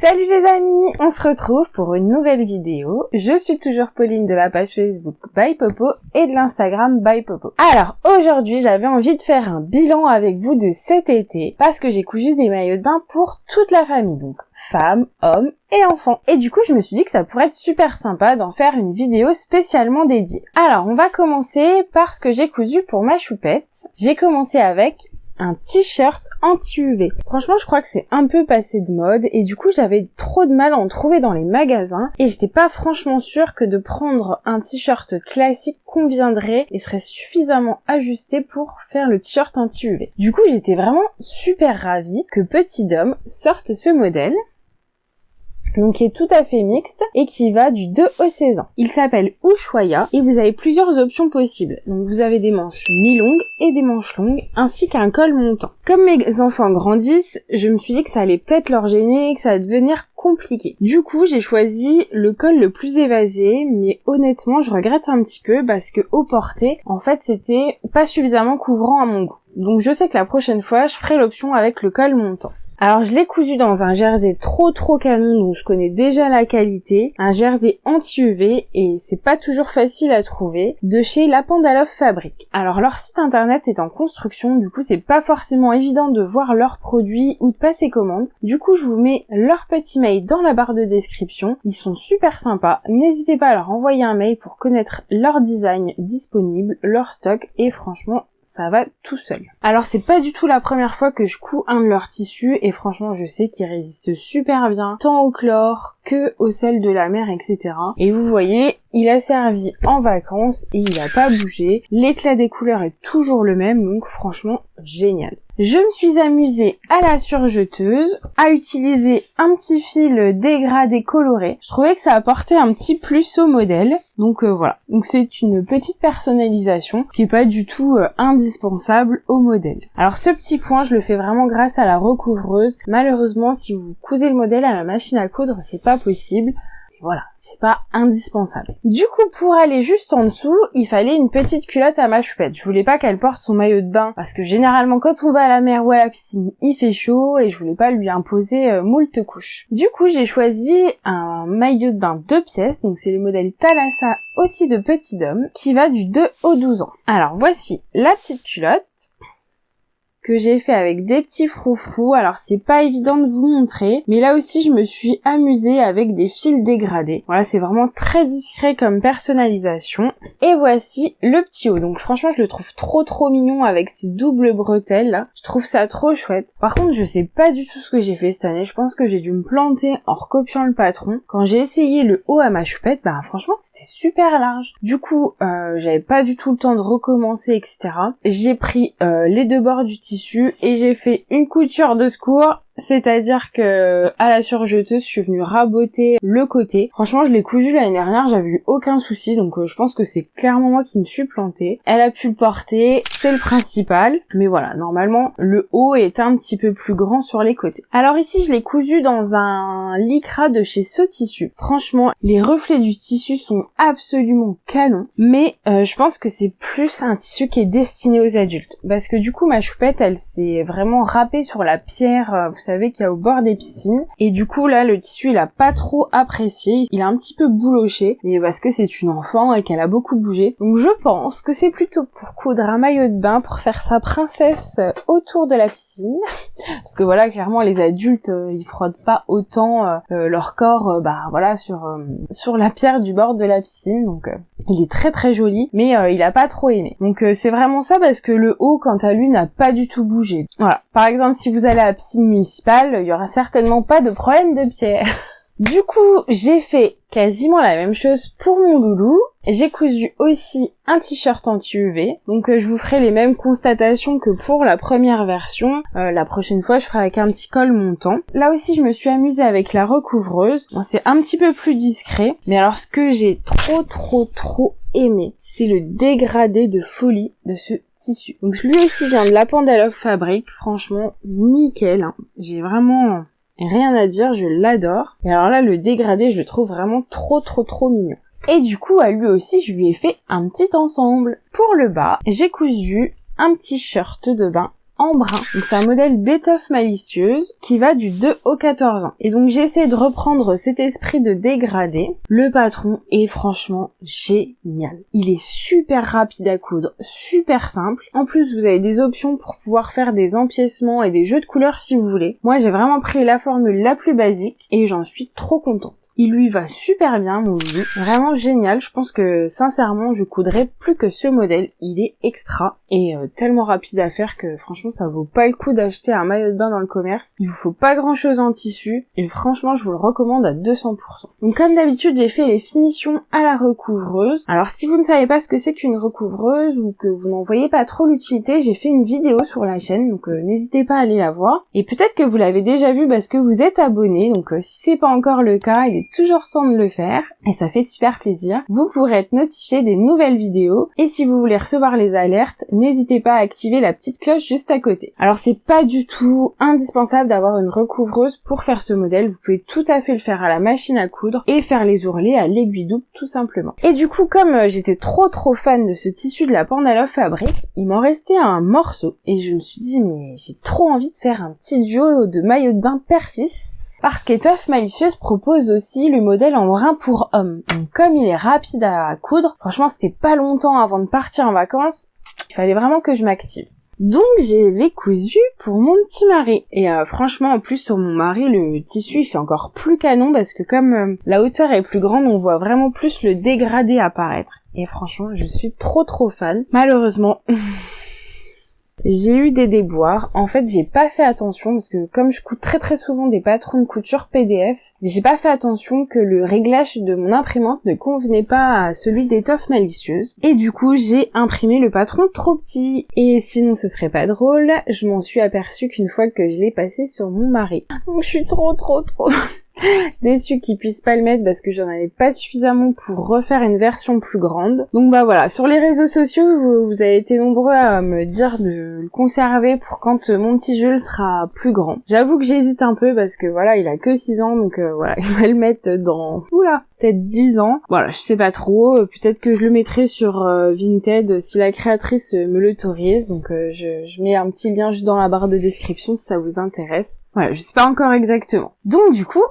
Salut les amis, on se retrouve pour une nouvelle vidéo. Je suis toujours Pauline de la page Facebook By Popo et de l'Instagram By Popo. Alors aujourd'hui j'avais envie de faire un bilan avec vous de cet été parce que j'ai cousu des maillots de bain pour toute la famille, donc femmes, hommes et enfants. Et du coup je me suis dit que ça pourrait être super sympa d'en faire une vidéo spécialement dédiée. Alors on va commencer par ce que j'ai cousu pour ma choupette. J'ai commencé avec un t-shirt anti-UV. Franchement, je crois que c'est un peu passé de mode et du coup, j'avais trop de mal à en trouver dans les magasins et j'étais pas franchement sûre que de prendre un t-shirt classique conviendrait et serait suffisamment ajusté pour faire le t-shirt anti-UV. Du coup, j'étais vraiment super ravie que Petit Dom sorte ce modèle. Donc qui est tout à fait mixte et qui va du 2 au 16 ans. Il s'appelle Ushuaïa et vous avez plusieurs options possibles. Donc vous avez des manches mi-longues et des manches longues ainsi qu'un col montant. Comme mes enfants grandissent, je me suis dit que ça allait peut-être leur gêner et que ça allait devenir compliqué. Du coup, j'ai choisi le col le plus évasé, mais honnêtement, je regrette un petit peu parce que au porté, en fait, c'était pas suffisamment couvrant à mon goût. Donc je sais que la prochaine fois, je ferai l'option avec le col montant. Alors je l'ai cousu dans un jersey trop canon, donc je connais déjà la qualité, un jersey anti-UV et c'est pas toujours facile à trouver, de chez La Pandaloff Fabrique. Alors leur site internet est en construction, du coup c'est pas forcément évident de voir leurs produits ou de passer commande. Du coup je vous mets leur petit mail dans la barre de description, ils sont super sympas, n'hésitez pas à leur envoyer un mail pour connaître leur design disponible, leur stock et franchement ça va tout seul. Alors c'est pas du tout la première fois que je couds un de leurs tissus et franchement je sais qu'ils résistent super bien tant au chlore que au sel de la mer, etc. Et vous voyez, il a servi en vacances et il a pas bougé. L'éclat des couleurs est toujours le même, donc franchement génial. Je me suis amusée à la surjeteuse, à utiliser un petit fil dégradé coloré. Je trouvais que ça apportait un petit plus au modèle. Donc voilà. Donc c'est une petite personnalisation qui est pas du tout indispensable au modèle. Alors ce petit point, je le fais vraiment grâce à la recouvreuse. Malheureusement, si vous cousez le modèle à la machine à coudre, c'est pas possible. Voilà, c'est pas indispensable. Du coup, pour aller juste en dessous, il fallait une petite culotte à ma choupette. Je voulais pas qu'elle porte son maillot de bain, parce que généralement, quand on va à la mer ou à la piscine, il fait chaud, et je voulais pas lui imposer moult couches. Du coup, j'ai choisi un maillot de bain 2 pièces, donc c'est le modèle Thalassa, aussi de Petit Dom, qui va du 2 au 12 ans. Alors, voici la petite culotte que j'ai fait avec des petits froufrous. Alors c'est pas évident de vous montrer, mais là aussi je me suis amusée avec des fils dégradés. Voilà, c'est vraiment très discret comme personnalisation. Et voici le petit haut. Donc franchement je le trouve trop mignon avec ces doubles bretelles là. Je trouve ça trop chouette. Par contre je sais pas du tout ce que j'ai fait cette année. Je pense que j'ai dû me planter en recopiant le patron. Quand j'ai essayé le haut à ma choupette, bah franchement c'était super large. Du coup j'avais pas du tout le temps de recommencer, etc. J'ai pris les deux bords du tissu et j'ai fait une couture de secours, c'est-à-dire que à la surjeteuse, je suis venue raboter le côté. Franchement, je l'ai cousu l'année dernière, j'avais eu aucun souci, donc je pense que c'est clairement moi qui me suis plantée. Elle a pu le porter, c'est le principal, mais voilà, normalement, le haut est un petit peu plus grand sur les côtés. Alors ici, je l'ai cousu dans un lycra de chez So Tissu. Franchement, les reflets du tissu sont absolument canons, mais je pense que c'est plus un tissu qui est destiné aux adultes, parce que du coup, ma choupette, elle s'est vraiment râpée sur la pierre, vous savez qu'il y a au bord des piscines, et du coup là le tissu il a pas trop apprécié, il a un petit peu bouloché, mais parce que c'est une enfant et qu'elle a beaucoup bougé. Donc je pense que c'est plutôt pour coudre un maillot de bain, pour faire sa princesse autour de la piscine, parce que voilà, clairement les adultes ils frottent pas autant leur corps voilà sur la pierre du bord de la piscine, donc il est très joli, mais il a pas trop aimé. Donc c'est vraiment ça, parce que le haut quant à lui n'a pas du tout bougé. Voilà, par exemple si vous allez à la piscine municipale, il y aura certainement pas de problème de pierre. Du coup, j'ai fait quasiment la même chose pour mon loulou. J'ai cousu aussi un t-shirt anti-UV. Donc je vous ferai les mêmes constatations que pour la première version. La prochaine fois, je ferai avec un petit col montant. Là aussi, je me suis amusée avec la recouvreuse. Bon, c'est un petit peu plus discret. Mais alors, ce que j'ai trop aimé, c'est le dégradé de folie de ce tissu. Donc lui aussi vient de La Pandaloff Fabrique. Franchement, nickel, hein. J'ai vraiment rien à dire, je l'adore. Et alors là, le dégradé, je le trouve vraiment trop mignon. Et du coup, à lui aussi, je lui ai fait un petit ensemble. Pour le bas, j'ai cousu un petit shirt de bain en brun. Donc c'est un modèle d'étoffe malicieuse qui va du 2 au 14 ans. Et donc j'ai essayé de reprendre cet esprit de dégradé. Le patron est franchement génial. Il est super rapide à coudre, super simple. En plus vous avez des options pour pouvoir faire des empiècements et des jeux de couleurs si vous voulez. Moi j'ai vraiment pris la formule la plus basique et j'en suis trop contente. Il lui va super bien mon loulou, vraiment génial. Je pense que sincèrement je coudrais plus que ce modèle. Il est extra et tellement rapide à faire que franchement ça vaut pas le coup d'acheter un maillot de bain dans le commerce. Il vous faut pas grand chose en tissu et franchement je vous le recommande à 200%. Donc comme d'habitude j'ai fait les finitions à la recouvreuse. Alors si vous ne savez pas ce que c'est qu'une recouvreuse ou que vous n'en voyez pas trop l'utilité, j'ai fait une vidéo sur la chaîne, donc n'hésitez pas à aller la voir. Et peut-être que vous l'avez déjà vu parce que vous êtes abonné, donc si c'est pas encore le cas, il est toujours temps de le faire et ça fait super plaisir. Vous pourrez être notifié des nouvelles vidéos et si vous voulez recevoir les alertes, n'hésitez pas à activer la petite cloche juste à côté. Alors c'est pas du tout indispensable d'avoir une recouvreuse pour faire ce modèle, vous pouvez tout à fait le faire à la machine à coudre et faire les ourlets à l'aiguille double tout simplement. Et du coup comme j'étais trop fan de ce tissu de la Pandaloff Fabric, il m'en restait un morceau et je me suis dit mais j'ai trop envie de faire un petit duo de maillot de bain père-fils. Parce qu'Étoffe Malicieuse propose aussi le modèle en brun pour homme. Donc comme il est rapide à coudre, franchement c'était pas longtemps avant de partir en vacances, il fallait vraiment que je m'active. Donc j'ai les cousus pour mon petit mari. Et franchement en plus sur mon mari le tissu il fait encore plus canon parce que comme la hauteur est plus grande on voit vraiment plus le dégradé apparaître. Et franchement je suis trop fan. Malheureusement... j'ai eu des déboires. En fait, j'ai pas fait attention parce que comme je couds très souvent des patrons de couture PDF, j'ai pas fait attention que le réglage de mon imprimante ne convenait pas à celui d'Étoffe Malicieuse. Et du coup, j'ai imprimé le patron trop petit. Et sinon, ce serait pas drôle. Je m'en suis aperçue qu'une fois que je l'ai passé sur mon mari. Donc, je suis trop déçue qu'ils puissent pas le mettre parce que j'en avais pas suffisamment pour refaire une version plus grande. Donc bah voilà, sur les réseaux sociaux, vous avez été nombreux à me dire de le conserver pour quand mon petit Jules sera plus grand. J'avoue que j'hésite un peu parce que voilà, il a que 6 ans donc voilà, il va le mettre dans... Oula, peut-être 10 ans. Voilà, je sais pas trop, peut-être que je le mettrai sur Vinted si la créatrice me l'autorise. Donc je mets un petit lien juste dans la barre de description si ça vous intéresse. Voilà, je sais pas encore exactement. Donc du coup,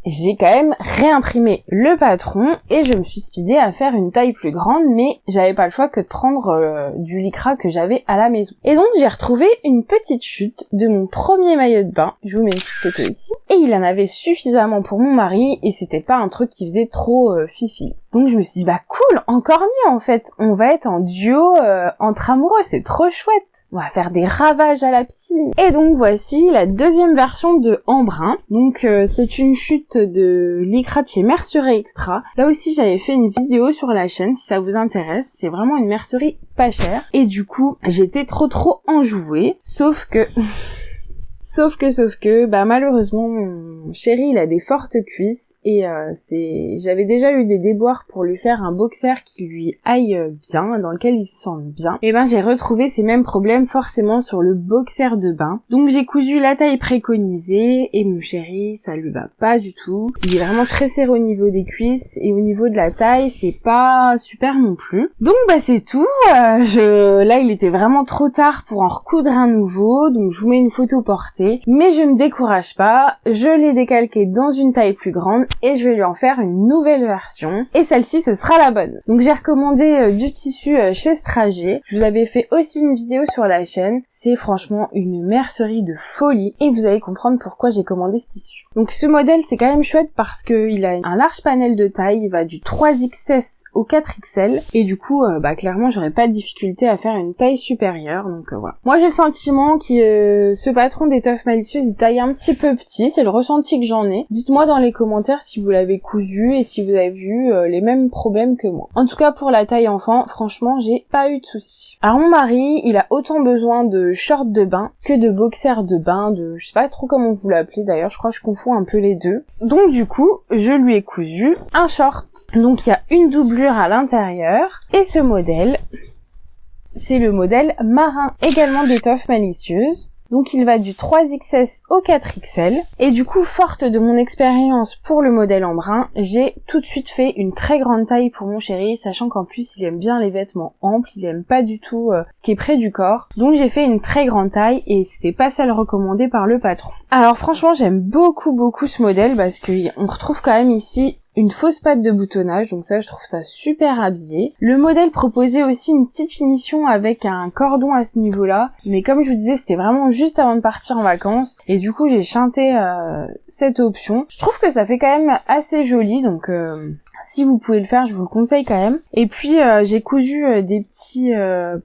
j'ai quand même réimprimé le patron et je me suis speedée à faire une taille plus grande, mais j'avais pas le choix que de prendre du lycra que j'avais à la maison. Et donc j'ai retrouvé une petite chute de mon premier maillot de bain, je vous mets une petite photo ici, et il en avait suffisamment pour mon mari et c'était pas un truc qui faisait trop fifi. Donc je me suis dit bah cool, encore mieux en fait, on va être en duo entre amoureux, c'est trop chouette. On va faire des ravages à la piscine. Et donc voici la deuxième version de en brun. Donc c'est une chute de lycra de chez Mercerie Extra. Là aussi j'avais fait une vidéo sur la chaîne si ça vous intéresse, c'est vraiment une mercerie pas chère. Et du coup j'étais trop enjouée, sauf que bah malheureusement mon chéri il a des fortes cuisses et j'avais déjà eu des déboires pour lui faire un boxer qui lui aille bien, dans lequel il se sente bien. Et ben j'ai retrouvé ces mêmes problèmes forcément sur le boxer de bain. Donc j'ai cousu la taille préconisée et mon chéri ça lui va pas du tout. Il est vraiment très serré au niveau des cuisses et au niveau de la taille c'est pas super non plus. Donc bah c'est tout. Là il était vraiment trop tard pour en recoudre un nouveau, donc je vous mets une photo portée. Mais je ne décourage pas, je l'ai décalqué dans une taille plus grande et je vais lui en faire une nouvelle version. Et celle-ci, ce sera la bonne. Donc j'ai recommandé du tissu chez Strager. Je vous avais fait aussi une vidéo sur la chaîne. C'est franchement une mercerie de folie et vous allez comprendre pourquoi j'ai commandé ce tissu. Donc ce modèle, c'est quand même chouette parce qu'il a un large panel de taille. Il va du 3XS au 4XL et du coup, bah clairement, j'aurais pas de difficulté à faire une taille supérieure. Donc voilà. Moi, j'ai le sentiment que ce patron d'Étoffe Malicieuse, il taille un petit peu petit, c'est le ressenti que j'en ai. Dites-moi dans les commentaires si vous l'avez cousu et si vous avez vu les mêmes problèmes que moi. En tout cas, pour la taille enfant, franchement, j'ai pas eu de soucis. Alors mon mari, il a autant besoin de shorts de bain que de boxers de bain, je sais pas trop comment vous l'appelez d'ailleurs, je crois que je confonds un peu les deux. Donc du coup, je lui ai cousu un short. Donc il y a une doublure à l'intérieur et ce modèle, c'est le modèle marin, également d'Étoffe Malicieuse. Donc il va du 3XS au 4XL. Et du coup, forte de mon expérience pour le modèle en brun, j'ai tout de suite fait une très grande taille pour mon chéri, sachant qu'en plus il aime bien les vêtements amples, il aime pas du tout ce qui est près du corps. Donc j'ai fait une très grande taille et c'était pas celle recommandée par le patron. Alors franchement, j'aime beaucoup ce modèle parce qu'on retrouve quand même ici une fausse patte de boutonnage, donc ça je trouve ça super habillé. Le modèle proposait aussi une petite finition avec un cordon à ce niveau-là, mais comme je vous disais, c'était vraiment juste avant de partir en vacances, et du coup j'ai chanté cette option. Je trouve que ça fait quand même assez joli, donc si vous pouvez le faire, je vous le conseille quand même. Et puis j'ai cousu des petits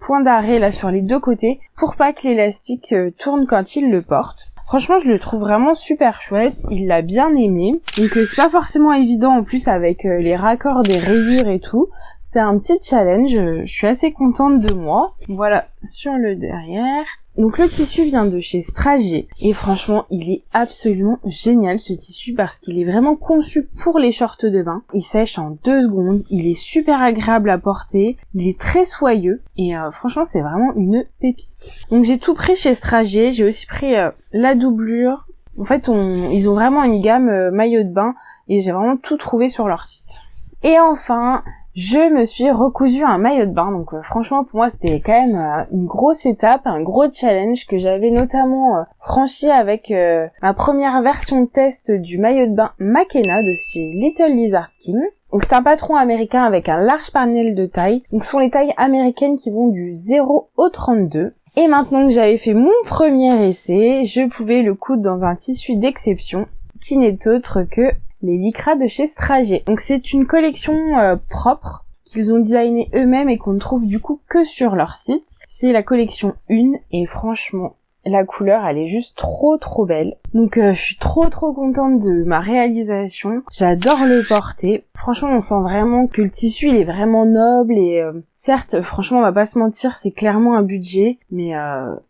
points d'arrêt là sur les deux côtés, pour pas que l'élastique tourne quand il le porte. Franchement, je le trouve vraiment super chouette, il l'a bien aimé. Donc c'est pas forcément évident en plus avec les raccords des rayures et tout. C'était un petit challenge, je suis assez contente de moi. Voilà, sur le derrière. Donc le tissu vient de chez Strager et franchement il est absolument génial ce tissu parce qu'il est vraiment conçu pour les shorts de bain. Il sèche en 2 secondes, il est super agréable à porter, il est très soyeux et franchement c'est vraiment une pépite. Donc j'ai tout pris chez Strager, j'ai aussi pris la doublure. En fait ils ont vraiment une gamme maillot de bain et j'ai vraiment tout trouvé sur leur site. Et enfin, je me suis recousu un maillot de bain, donc franchement pour moi c'était quand même une grosse étape, un gros challenge que j'avais notamment franchi avec ma première version de test du maillot de bain Makena de chez Little Lizard King. Donc c'est un patron américain avec un large panel de taille, donc ce sont les tailles américaines qui vont du 0 au 32. Et maintenant que j'avais fait mon premier essai, je pouvais le coudre dans un tissu d'exception qui n'est autre que les lycras de chez Strager. Donc c'est une collection propre qu'ils ont designé eux-mêmes et qu'on ne trouve du coup que sur leur site. C'est la collection 1 et franchement la couleur elle est juste trop belle. Donc je suis trop contente de ma réalisation. J'adore le porter. Franchement on sent vraiment que le tissu il est vraiment noble et certes franchement on va pas se mentir c'est clairement un budget mais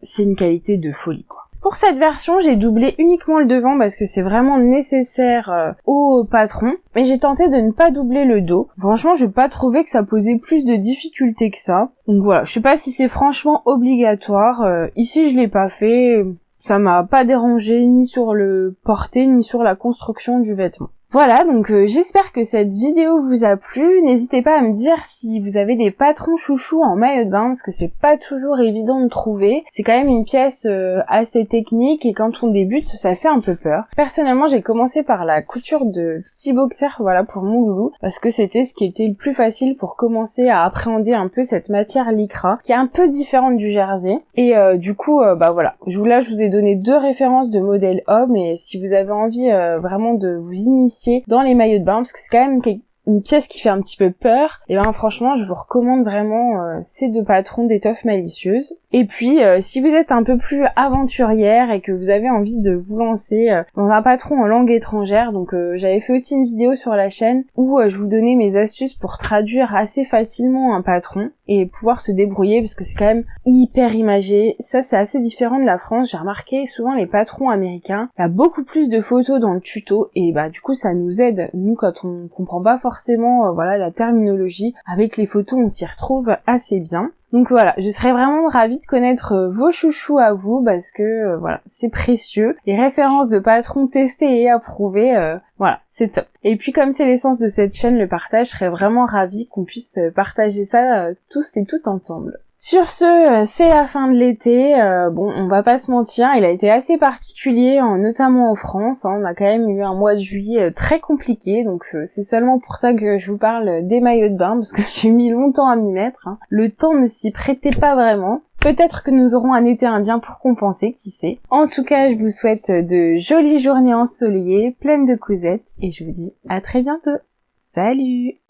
c'est une qualité de folie quoi. Pour cette version, j'ai doublé uniquement le devant parce que c'est vraiment nécessaire au patron. Mais j'ai tenté de ne pas doubler le dos. Franchement, j'ai pas trouvé que ça posait plus de difficultés que ça. Donc voilà, je sais pas si c'est franchement obligatoire. Ici, je l'ai pas fait. Ça m'a pas dérangé ni sur le porté ni sur la construction du vêtement. Voilà, donc j'espère que cette vidéo vous a plu. N'hésitez pas à me dire si vous avez des patrons chouchous en maillot de bain, parce que c'est pas toujours évident de trouver. C'est quand même une pièce assez technique, et quand on débute, ça fait un peu peur. Personnellement, j'ai commencé par la couture de petits boxers, voilà, pour mon loulou, parce que c'était ce qui était le plus facile pour commencer à appréhender un peu cette matière lycra, qui est un peu différente du jersey. Et du coup, bah voilà, je vous ai donné 2 références de modèles hommes, et si vous avez envie vraiment de vous initier dans les maillots de bain, parce que c'est quand même une pièce qui fait un petit peu peur, et ben franchement je vous recommande vraiment ces 2 patrons d'étoffe malicieuse. Et puis si vous êtes un peu plus aventurière et que vous avez envie de vous lancer dans un patron en langue étrangère, donc j'avais fait aussi une vidéo sur la chaîne où je vous donnais mes astuces pour traduire assez facilement un patron et pouvoir se débrouiller, parce que c'est quand même hyper imagé. Ça c'est assez différent de la France. J'ai remarqué souvent les patrons américains, il y a beaucoup plus de photos dans le tuto, et bah du coup ça nous aide, nous quand on comprend pas forcément voilà la terminologie, avec les photos on s'y retrouve assez bien. Donc voilà, je serais vraiment ravie de connaître vos chouchous à vous, parce que voilà, c'est précieux. Les références de patrons testés et approuvés, voilà, c'est top. Et puis comme c'est l'essence de cette chaîne, le partage, je serais vraiment ravie qu'on puisse partager ça tous et toutes ensemble. Sur ce, c'est la fin de l'été. Bon, on va pas se mentir, il a été assez particulier, notamment en France. On a quand même eu un mois de juillet très compliqué, donc c'est seulement pour ça que je vous parle des maillots de bain, parce que j'ai mis longtemps à m'y mettre. Le temps ne s'y prêtait pas vraiment. Peut-être que nous aurons un été indien pour compenser, qui sait. En tout cas, je vous souhaite de jolies journées ensoleillées, pleines de cousettes, et je vous dis à très bientôt. Salut!